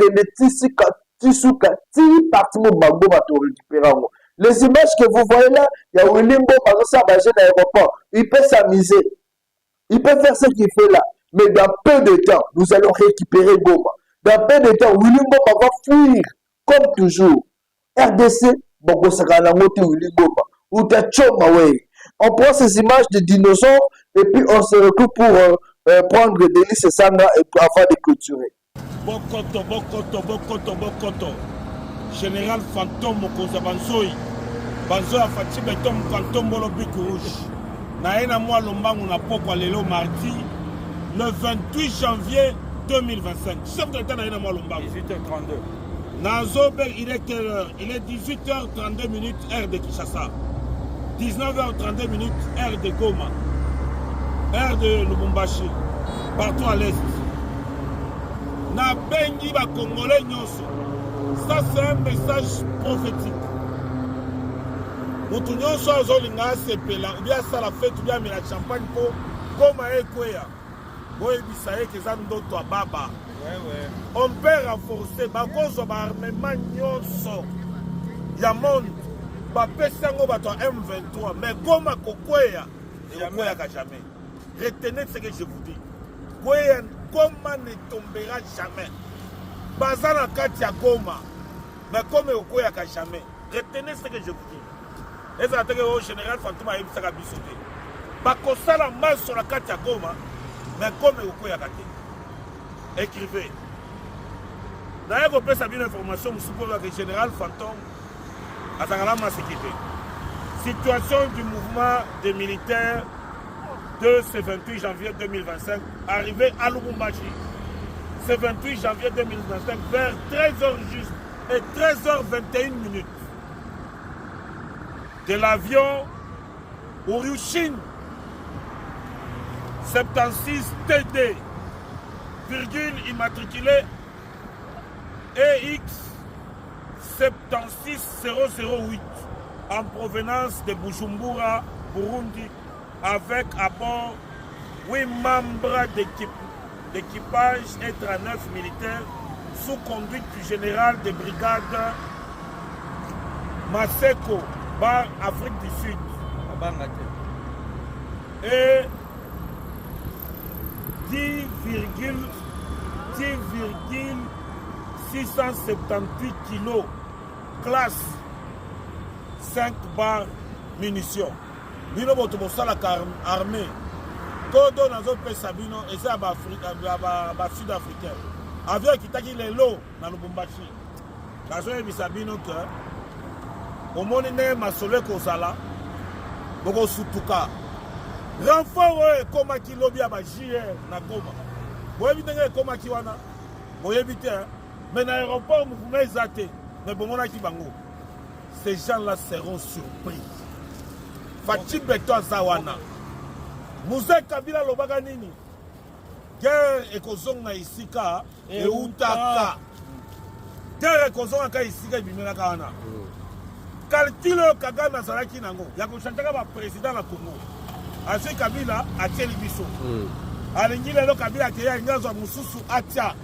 les images que vous voyez là, il y a Willimbo, à l'aéroport. Il peut s'amuser. Il peut faire ce qu'il fait là. Mais dans peu de temps, nous allons récupérer Goma. Dans peu de temps, Willimbo va fuir. Comme toujours. RDC, Bogo Sakalangote Willimbo. Ou Tachoma, ouais. On prend ces images de dinosaures et puis on se retrouve pour prendre Délice et Sandra avant de clôturer. Bokoto. Général Fantôme Mokoza Banzoi. Banzoi a fatigué Betom Fantôme Bolobic Rouge. Naena moi Lombangu na poko lelo mardi le 28 janvier 2025. Chef de l'État Naena moi Lombangu. 18h32. Nazober, il est quelle heure? Il est 18h32 minutes heure de Kinshasa. 19h32 minutes, heure de Goma, heure de Lubumbashi, partout à l'est. Na bengi ba Congolais nyonso. Ça c'est un message prophétique. Mutu nyonso azolinga sepela, ou bien ça la fête, ou bien mais la champagne pour Goma et Kwea. Boye bisaye que ça nous doit baba. On peut renforcer, bakozo ba armement nyonso. Ya monde. Bapesango bato M23, mais Goma Kokwea, jamais. Retenez ce que je vous dis. Goma ne tombera jamais. Bazana Katia Goma, mais comme Kokwea jamais. retenez ce que je vous dis. Les attaques au général Fantôme a eu ça à bisoter. Bakosa la main sur la carte à Goma, mais comme au Koyakate. Écrivez. D'ailleurs, on peut savoir une information, je suppose que le général Fantôme a sa sécurité. Situation du mouvement des militaires de ce 28 janvier 2025, arrivé à Lubumbashi. Ce 28 janvier 2025, vers 13h juste et 13h21 minutes. De l'avion Uryushin 76 TD, virgule immatriculé EX 76008 en provenance de Bujumbura, Burundi, avec à bord 8 membres d'équipage et 39 militaires sous conduite du général de brigade Maseko, Afrique du Sud. Et 10,678 kilos, classe 5 barres munitions. Bino boto bosala armée. Todo nazo pesa bino eza ba Sud-Africain. Avion kitaki lelo na Lubumbashi. Nazo ebisa bino que omoni ne masole kozala boko sutuka. Renfort koma ki lobby ba JR na Goma. Boyebi ndenge koma ki wana. Boyebi te mais na aéroport mouvement ezate mais bomona ki bango. Ces gens-là seront surpris. Fachi Beto Zawana. Mouze Kabila Lobaga Nini. Guerre ekozonga isika e utaka. Guerre ekozonga isika bimela kana. Kaltilo Kagame azalaki nango. Ya kochantaka ba président la Congo. Asi Kabila atieli biso. Alingi lelo Kabila atia ngazo mususu atia.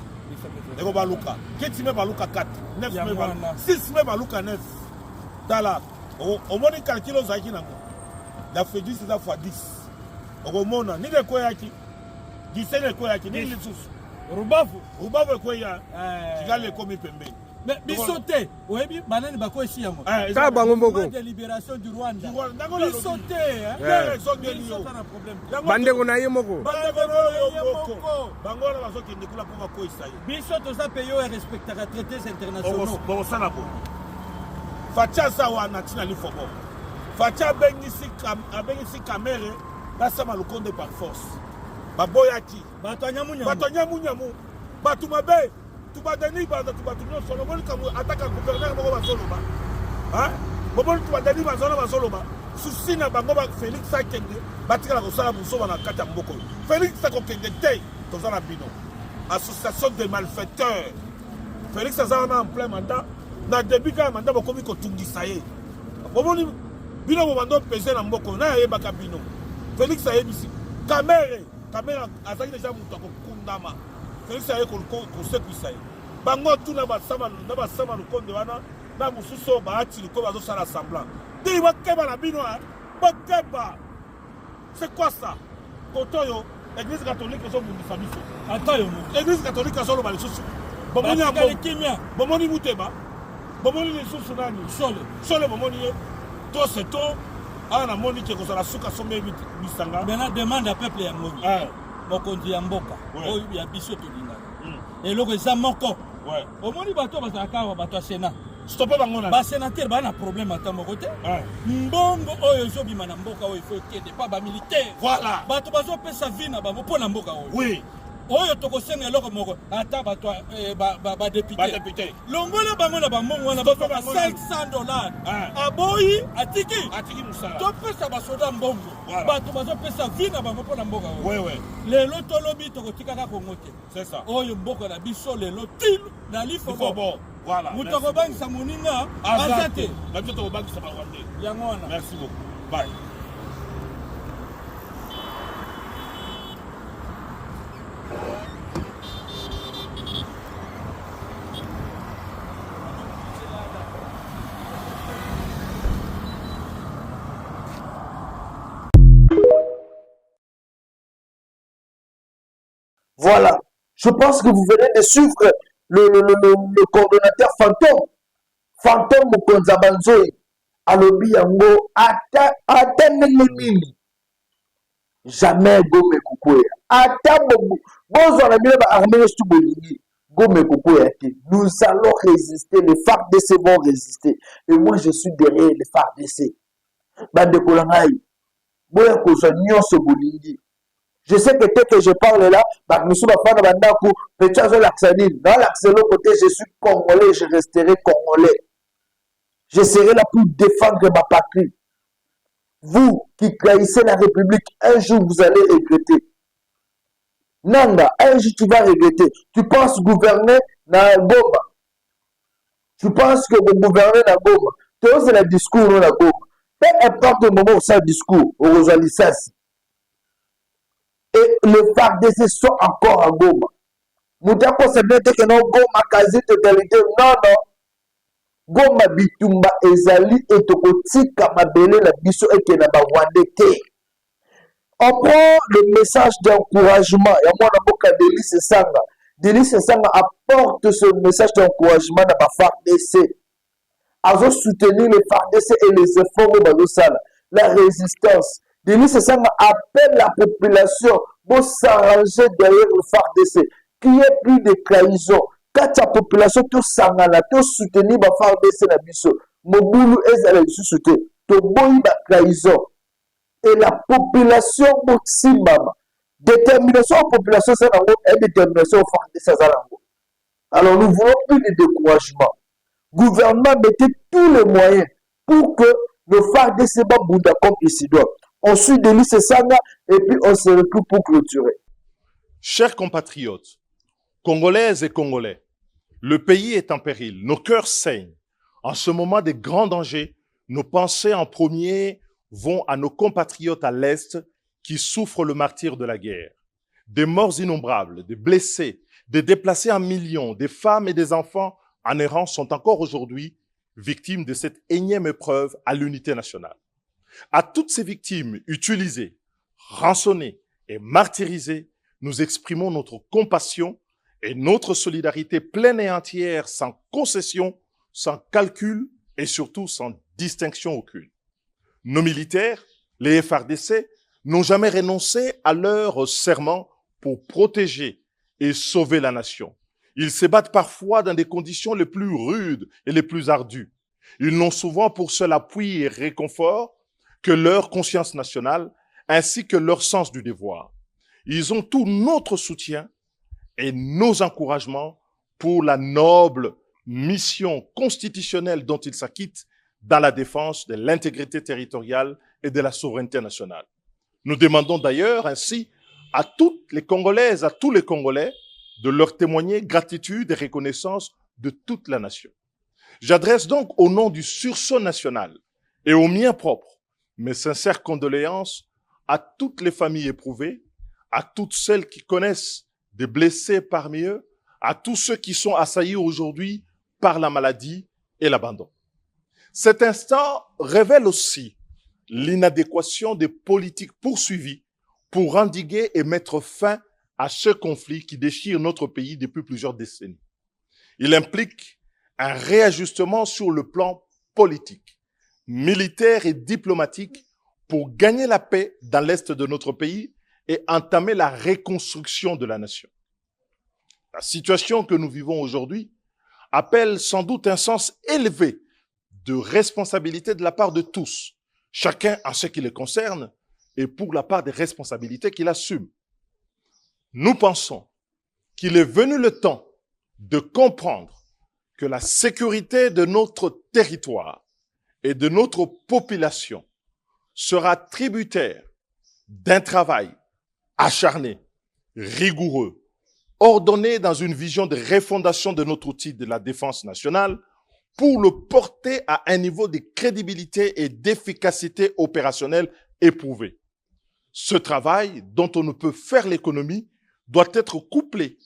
Eko baluka. Keti me baluka 4, 9 me baluka. 6 me baluka 9. Dala. Au moins calculo zaki nango. La fait 10 c'est fois 10. Au moins ni de quoi yaki. Gisele de quoi yaki ni lisusu. Rubavu ko ya. Kigale komi pembe. Mais bisoté, oyebi banani bako esi yango. Ta bango mboko. De libération du Rwanda. Bisoté Bande ko na ye moko. Bango na bazo ki ndikula ko ko isaye. Bisoto za payo et respectera traités internationaux. Bon sana bo. Facha sawa na tina lifobo. Facha bengisi kamere na sama lukonde par force. Baboyaki. Batonyamunyamu. Batumabe. Tubadani banda tubatunyo solo boli kamu ataka gouverneur moko bazoloba. Hein? Boboli tubadani bazoloba. Susina bango ba Félix Sakende batika la kosala muso na kata mboko. Félix Sakende te tozana bino. Association de malfaiteurs. Félix azana en plein mandat. Na début quand mandat bakomi ko tungisa ye. Boboli bino bobando peser na mboko na ye baka bino. Félix ayebisi. Kamera azaki déjà mutako kundama. Félix aye ko sekwisa ye. Bango tuna basama lukonde wana na mususo baati liko bazo sala semblant. Di bakeba na bino bakeba. C'est quoi ça? Kotoyo Église catholique so mundisa biso. Atayo mo. Église catholique so lo ba lisusu. Bomoni ambo. Bomoni muteba. Bomoni lisusu nani? Sole bomoni ye. To c'est to ana moni ke kozala suka sombe bisanga. Maintenant demande à peuple ya ngobi. Mokonzi ya mboka. Oyo ya biso to linga. Et loko eza moko. Ouais. Omoni bato bazaka wa bato Sénat. Stopper bango na. Ba sénateur ba na problème ata moko te. Mbongo oyo zo bima na mboka oyo faut kende pas ba militaire. Voilà. Bato bazo pesa vie na bango pona mboka oyo. Oui. Oyo tokosenga eloko moko ata bato ba député. Longola bango na bambongo wana ba $500. Aboyi atiki musala. To pesa ba soda mbongo. Bato bazo pesa vie na bango pona mboka oyo. Oui. Lelo tolobi tokotika ka Kongo te. C'est ça. Oyo mboka na biso lelo til na lifo bo. Voilà. Mutoko bangisa moninga azate. Na mutoko bangisa ba Rwanda. Yango wana. Merci beaucoup. Bye. Voilà. Je pense que vous venez de suivre le coordonnateur fantôme. Fantôme Mokonza Banzoi alobi yango ata ndenge nini jamais Gome Kukuya ata bozwa na bino baarmée nyonso bolingi Gome Kukuya te. Nous allons résister, les FARDC vont résister et moi je suis derrière les FARDC. Bandeko na ngai boya kozwa nyonso bolingi. Je sais que dès que je parle là, monsieur Bafana Bandakou, peut-être l'accent dans l'accent côté, je suis congolais, je resterai congolais. Je serai là pour défendre ma patrie. Vous qui trahissez la République, un jour vous allez regretter. Nanga, un jour tu vas regretter. Tu penses gouverner dans Goma. Tu penses que vous gouvernez dans Goma. Tu as le discours dans Goma. Peu importe le moment où ça discours, au Rosalisas. Et les FARDC sont encore à Goma. Moutako c'est bien que non Goma quasi totalité. Non, non. Goma bitumba ezali etokotika mabele la biso eke na bawandete. On prend le message d'encouragement. Et moi, on a Délice Sanga. Délice Sanga apporte ce message d'encouragement dans la FARDC. Azo soutenir les FARDC et les efforts de la résistance. Délice Sanga appelle la population pour s'arranger derrière le FARDC. Qui est plus de trahison. Quand la population tout s'engage, tout soutenir la FARDC na biso. Mobulu ezala soutenir. To boyi ba trahison. Et la population Motsimbama. Détermination de la population, c'est une détermination de la alors nous voulons plus de découragement. Le gouvernement mettait tous les moyens pour que le FARDC Bouddha comme ici doit. On suit Délice Sanga et puis on se retrouve pour clôturer. Chers compatriotes, Congolaises et Congolais, le pays est en péril, nos cœurs saignent. En ce moment de grands dangers, nos pensées en premier vont à nos compatriotes à l'Est qui souffrent le martyre de la guerre. Des morts innombrables, des blessés, des déplacés en millions, des femmes et des enfants en errance sont encore aujourd'hui victimes de cette énième épreuve à l'unité nationale. À toutes ces victimes utilisées, rançonnées et martyrisées, nous exprimons notre compassion et notre solidarité pleine et entière, sans concession, sans calcul et surtout sans distinction aucune. Nos militaires, les FARDC, n'ont jamais renoncé à leur serment pour protéger et sauver la nation. Ils se battent parfois dans des conditions les plus rudes et les plus ardues. Ils n'ont souvent pour seul appui et réconfort que leur conscience nationale ainsi que leur sens du devoir. Ils ont tout notre soutien et nos encouragements pour la noble mission constitutionnelle dont ils s'acquittent dans la défense de l'intégrité territoriale et de la souveraineté nationale. Nous demandons d'ailleurs ainsi à toutes les Congolaises, à tous les Congolais, de leur témoigner gratitude et reconnaissance de toute la nation. J'adresse donc au nom du sursaut national et au mien propre mes sincères condoléances à toutes les familles éprouvées, à toutes celles qui connaissent des blessés parmi eux, à tous ceux qui sont assaillis aujourd'hui par la maladie et l'abandon. Cet instant révèle aussi l'inadéquation des politiques poursuivies pour endiguer et mettre fin à ce conflit qui déchire notre pays depuis plusieurs décennies. Il implique un réajustement sur le plan politique, militaire et diplomatique pour gagner la paix dans l'est de notre pays et entamer la reconstruction de la nation. La situation que nous vivons aujourd'hui appelle sans doute un sens élevé de responsabilité de la part de tous, chacun en ce qui le concerne et pour la part des responsabilités qu'il assume. Nous pensons qu'il est venu le temps de comprendre que la sécurité de notre territoire et de notre population sera tributaire d'un travail acharné, rigoureux, ordonné dans une vision de refondation de notre outil de la défense nationale pour le porter à un niveau de crédibilité et d'efficacité opérationnelle éprouvé. Ce travail, dont on ne peut faire l'économie, doit être couplé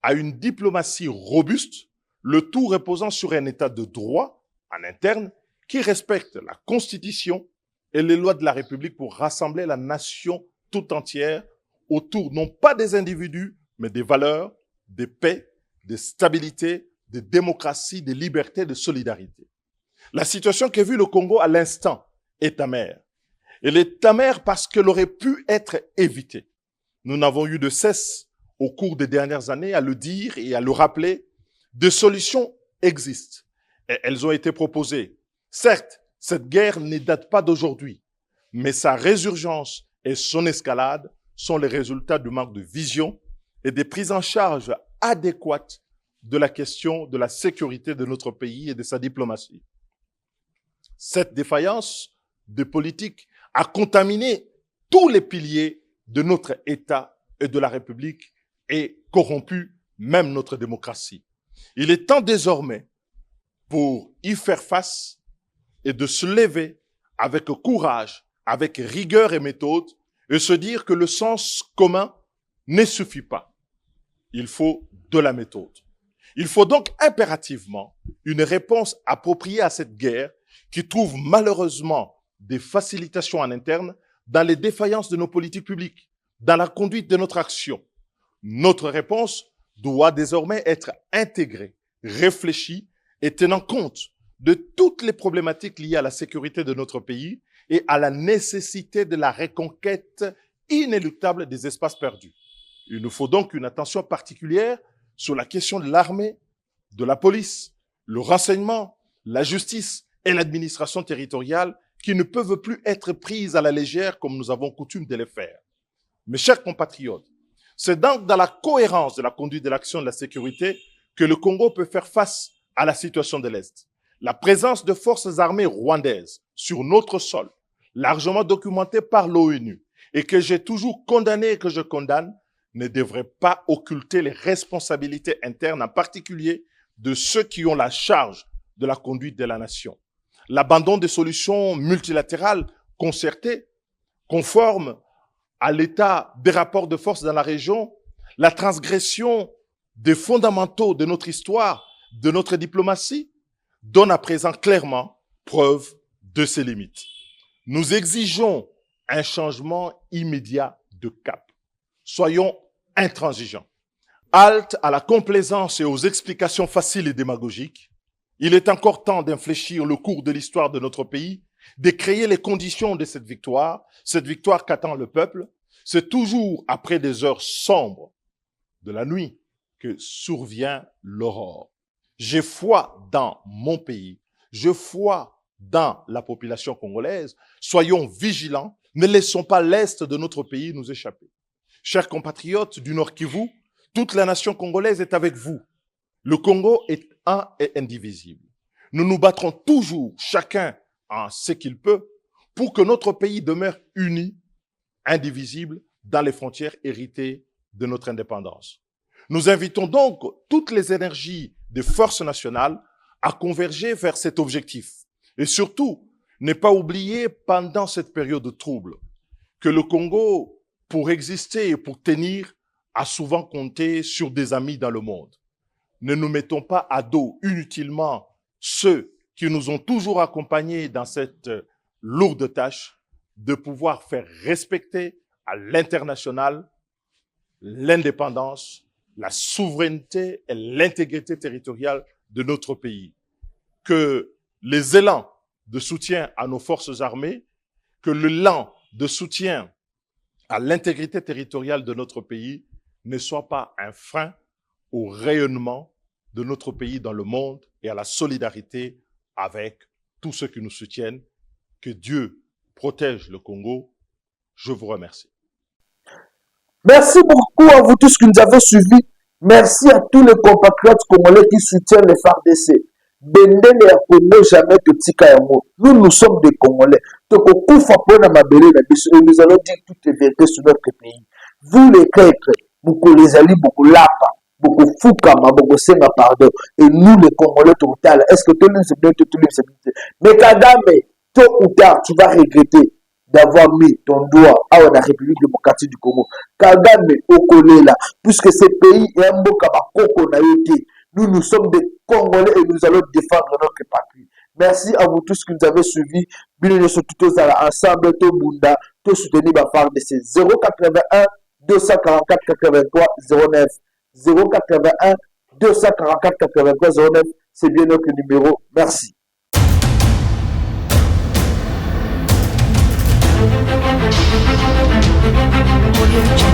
à une diplomatie robuste, le tout reposant sur un état de droit en interne qui respecte la Constitution et les lois de la République pour rassembler la nation tout entière autour non pas des individus, mais des valeurs, de paix, de stabilité, de démocratie, de liberté, de solidarité. La situation qu'a vue le Congo à l'instant est amère. Elle est amère parce qu'elle aurait pu être évitée. Nous n'avons eu de cesse, au cours des dernières années, à le dire et à le rappeler, des solutions existent. Et elles ont été proposées. Certes, cette guerre ne date pas d'aujourd'hui, mais sa résurgence et son escalade sont les résultats du manque de vision et des prises en charge adéquates de la question de la sécurité de notre pays et de sa diplomatie. Cette défaillance de politique a contaminé tous les piliers de notre État et de la République et corrompu même notre démocratie. Il est temps désormais pour y faire face et de se lever avec courage, avec rigueur et méthode et se dire que le sens commun ne suffit pas. Il faut de la méthode. Il faut donc impérativement une réponse appropriée à cette guerre qui trouve malheureusement des facilitations en interne dans les défaillances de nos politiques publiques, dans la conduite de notre action. Notre réponse doit désormais être intégrée, réfléchie et tenant compte de toutes les problématiques liées à la sécurité de notre pays et à la nécessité de la reconquête inéluctable des espaces perdus. Il nous faut donc une attention particulière sur la question de l'armée, de la police, le renseignement, la justice et l'administration territoriale qui ne peuvent plus être prises à la légère comme nous avons coutume de les faire. Mes chers compatriotes, c'est donc dans la cohérence de la conduite de l'action de la sécurité que le Congo peut faire face à la situation de l'Est. La présence de forces armées rwandaises sur notre sol, largement documentée par l'ONU et que j'ai toujours condamné et que je condamne, ne devrait pas occulter les responsabilités internes, en particulier de ceux qui ont la charge de la conduite de la nation. L'abandon des solutions multilatérales concertées, conformes à l'état des rapports de force dans la région, la transgression des fondamentaux de notre histoire, de notre diplomatie, donne à présent clairement preuve de ses limites. Nous exigeons un changement immédiat de cap. Soyons intransigeants. Halte à la complaisance et aux explications faciles et démagogiques. Il est encore temps d'infléchir le cours de l'histoire de notre pays, de créer les conditions de cette victoire qu'attend le peuple. C'est toujours après des heures sombres de la nuit que survient l'aurore. J'ai foi dans mon pays, j'ai foi dans la population congolaise. Soyons vigilants, ne laissons pas l'Est de notre pays nous échapper. Chers compatriotes du Nord Kivu, toute la nation congolaise est avec vous. Le Congo est un et indivisible. Nous nous battrons toujours, chacun en ce qu'il peut, pour que notre pays demeure uni, indivisible, dans les frontières héritées de notre indépendance. Nous invitons donc toutes les énergies des forces nationales à converger vers cet objectif. Et surtout, ne pas oublier pendant cette période de trouble que le Congo, pour exister et pour tenir, a souvent compté sur des amis dans le monde. Ne nous mettons pas à dos inutilement ceux qui nous ont toujours accompagnés dans cette lourde tâche de pouvoir faire respecter à l'international l'indépendance, la souveraineté et l'intégrité territoriale de notre pays. Que les élans de soutien à nos forces armées, que l'élan de soutien à l'intégrité territoriale de notre pays ne soit pas un frein au rayonnement de notre pays dans le monde et à la solidarité avec tous ceux qui nous soutiennent. Que Dieu protège le Congo. Je vous remercie. Merci beaucoup à vous tous qui nous avez suivis. Merci à tous les compatriotes congolais qui soutiennent les FARDC. Bendele ya Congo jamais te tika yango. Nous sommes des Congolais. Nous allons dire toutes les vérités sur notre pays. Vous les traîtres, beaucoup les alliés, beaucoup lapa, beaucoup fukama, beaucoup senga pardon. Et nous les Congolais total. Est-ce que tout le monde se bien, tout le monde se bien? Mais Kagame, tôt ou tard, tu vas regretter d'avoir mis ton doigt à la République démocratique du Congo. Kagame, Okolela, puisque ce pays est un mot comme nous sommes des Congolais et nous allons défendre notre patrie. Merci à vous tous qui nous avez suivis. Bienvenue sur tous ensemble, tout Bunda, tout soutenu par FARDC. 081 244 83 09. 081 244 83 09. C'est bien notre numéro. Merci. Audio